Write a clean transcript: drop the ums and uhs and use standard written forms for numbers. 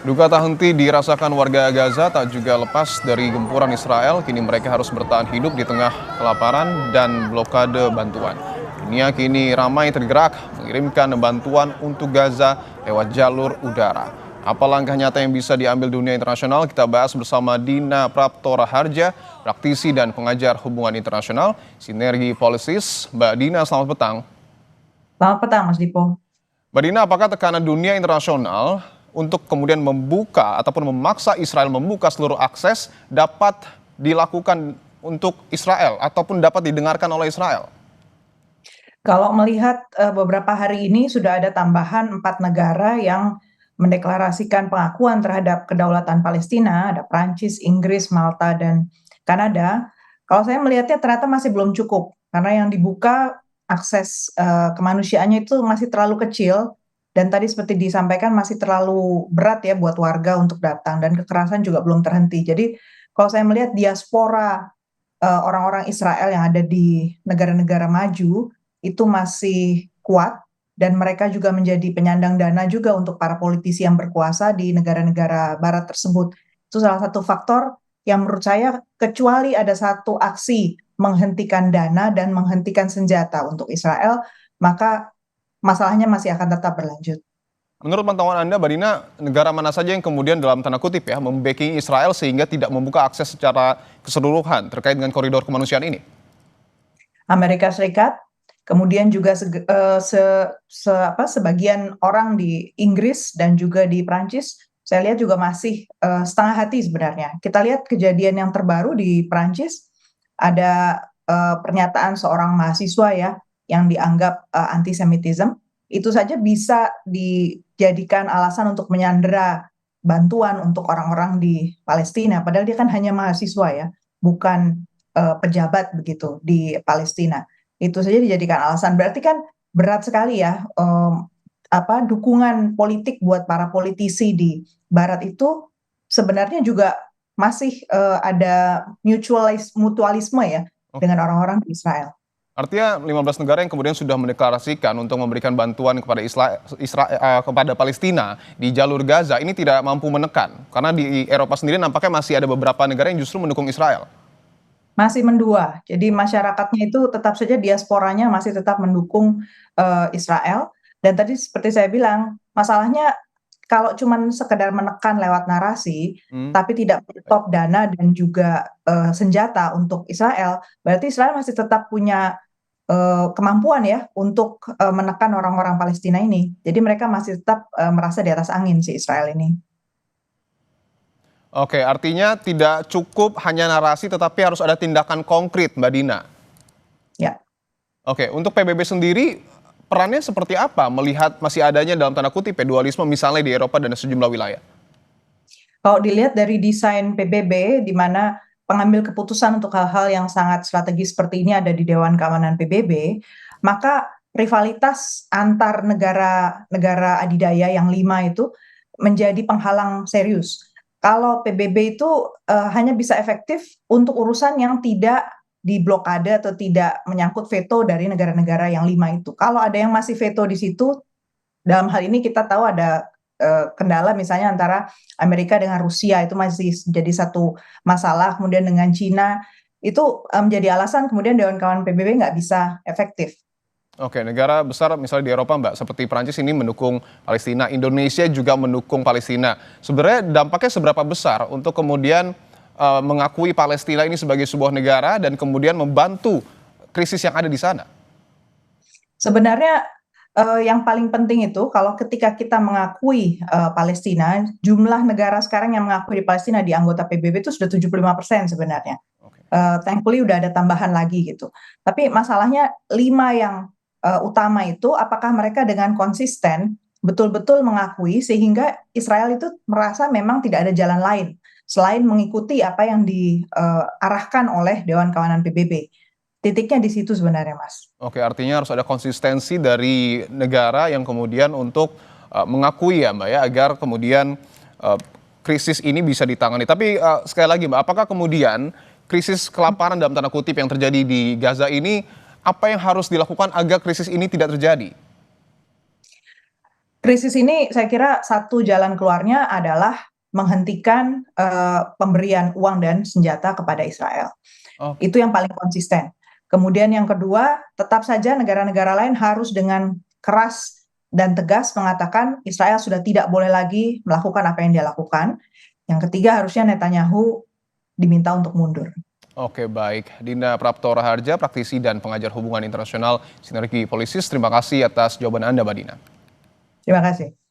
Duka tak henti dirasakan warga Gaza tak juga lepas dari gempuran Israel. Kini mereka harus bertahan hidup di tengah kelaparan dan blokade bantuan. Dunia kini ramai tergerak mengirimkan bantuan untuk Gaza lewat jalur udara. Apa langkah nyata yang bisa diambil dunia internasional? Kita bahas bersama Dina Prapto Raharja, praktisi dan pengajar hubungan internasional, Sinergi Policies. Mbak Dina, selamat petang. Selamat petang, Mas Dipo. Mbak Dina, apakah tekanan dunia internasional untuk kemudian membuka ataupun memaksa Israel membuka seluruh akses dapat dilakukan untuk Israel ataupun dapat didengarkan oleh Israel? Kalau melihat beberapa hari ini sudah ada tambahan 4 negara yang mendeklarasikan pengakuan terhadap kedaulatan Palestina, ada Prancis, Inggris, Malta, dan Kanada. Kalau saya melihatnya ternyata masih belum cukup, karena yang dibuka akses kemanusiaannya itu masih terlalu kecil, dan tadi seperti disampaikan masih terlalu berat ya buat warga untuk datang, dan kekerasan juga belum terhenti. Jadi kalau saya melihat diaspora orang-orang Israel yang ada di negara-negara maju itu masih kuat dan mereka juga menjadi penyandang dana juga untuk para politisi yang berkuasa di negara-negara barat tersebut. Itu salah satu faktor yang menurut saya kecuali ada satu aksi menghentikan dana dan menghentikan senjata untuk Israel, maka masalahnya masih akan tetap berlanjut. Menurut pantauan Anda, Mbak Dina, negara mana saja yang kemudian dalam tanda kutip ya membacking Israel sehingga tidak membuka akses secara keseluruhan terkait dengan koridor kemanusiaan ini? Amerika Serikat, kemudian juga sebagian orang di Inggris dan juga di Prancis, saya lihat juga masih setengah hati sebenarnya. Kita lihat kejadian yang terbaru di Prancis, ada pernyataan seorang mahasiswa ya yang dianggap antisemitisme, itu saja bisa dijadikan alasan untuk menyandera bantuan untuk orang-orang di Palestina, padahal dia kan hanya mahasiswa ya, bukan pejabat begitu di Palestina. Itu saja dijadikan alasan. Berarti kan berat sekali ya dukungan politik buat para politisi di Barat itu sebenarnya juga masih ada mutualisme ya Oke. dengan orang-orang di Israel. Artinya 15 negara yang kemudian sudah mendeklarasikan untuk memberikan bantuan kepada kepada Palestina di jalur Gaza ini tidak mampu menekan karena di Eropa sendiri nampaknya masih ada beberapa negara yang justru mendukung Israel. Masih mendua. Jadi masyarakatnya itu tetap saja diasporanya masih tetap mendukung Israel. Dan tadi seperti saya bilang, masalahnya kalau cuman sekedar menekan lewat narasi, tapi tidak menyetop dana dan juga senjata untuk Israel, berarti Israel masih tetap punya kemampuan ya untuk menekan orang-orang Palestina ini. Jadi mereka masih tetap merasa di atas angin si Israel ini. Oke, artinya tidak cukup hanya narasi tetapi harus ada tindakan konkret, Mbak Dina. Ya. Oke, untuk PBB sendiri perannya seperti apa melihat masih adanya dalam tanda kutip ya, dualisme misalnya di Eropa dan sejumlah wilayah? Kalau dilihat dari desain PBB, di mana pengambil keputusan untuk hal-hal yang sangat strategis seperti ini ada di Dewan Keamanan PBB, maka rivalitas antar negara adidaya yang 5 itu menjadi penghalang serius. Kalau PBB itu hanya bisa efektif untuk urusan yang tidak diblokade atau tidak menyangkut veto dari negara-negara yang 5 itu. Kalau ada yang masih veto di situ, dalam hal ini kita tahu ada kendala misalnya antara Amerika dengan Rusia itu masih jadi satu masalah, kemudian dengan Cina itu menjadi alasan kemudian Dewan Kawanan PBB nggak bisa efektif. Oke, negara besar misalnya di Eropa, Mbak, seperti Prancis ini mendukung Palestina, Indonesia juga mendukung Palestina. Sebenarnya dampaknya seberapa besar untuk kemudian mengakui Palestina ini sebagai sebuah negara dan kemudian membantu krisis yang ada di sana? Sebenarnya yang paling penting itu kalau ketika kita mengakui Palestina, jumlah negara sekarang yang mengakui Palestina di anggota PBB itu sudah 75% sebenarnya. Oke. Thankfully udah ada tambahan lagi gitu. Tapi masalahnya 5 yang utama itu apakah mereka dengan konsisten betul-betul mengakui sehingga Israel itu merasa memang tidak ada jalan lain selain mengikuti apa yang diarahkan oleh Dewan Kawanan PBB. Titiknya di situ sebenarnya, Mas. Oke, artinya harus ada konsistensi dari negara yang kemudian untuk mengakui ya, Mbak ya, agar kemudian krisis ini bisa ditangani. Tapi sekali lagi, Mbak, apakah kemudian krisis kelaparan dalam tanda kutip yang terjadi di Gaza ini, apa yang harus dilakukan agar krisis ini tidak terjadi? Krisis ini saya kira satu jalan keluarnya adalah menghentikan pemberian uang dan senjata kepada Israel. Oke, Itu yang paling konsisten. Kemudian yang kedua, tetap saja negara-negara lain harus dengan keras dan tegas mengatakan Israel sudah tidak boleh lagi melakukan apa yang dia lakukan. Yang ketiga, harusnya Netanyahu diminta untuk mundur. oke, baik. Dina Prapto Raharja, praktisi dan pengajar hubungan internasional Sinergi Polisis. Terima kasih atas jawaban Anda, Mbak Dina. Terima kasih.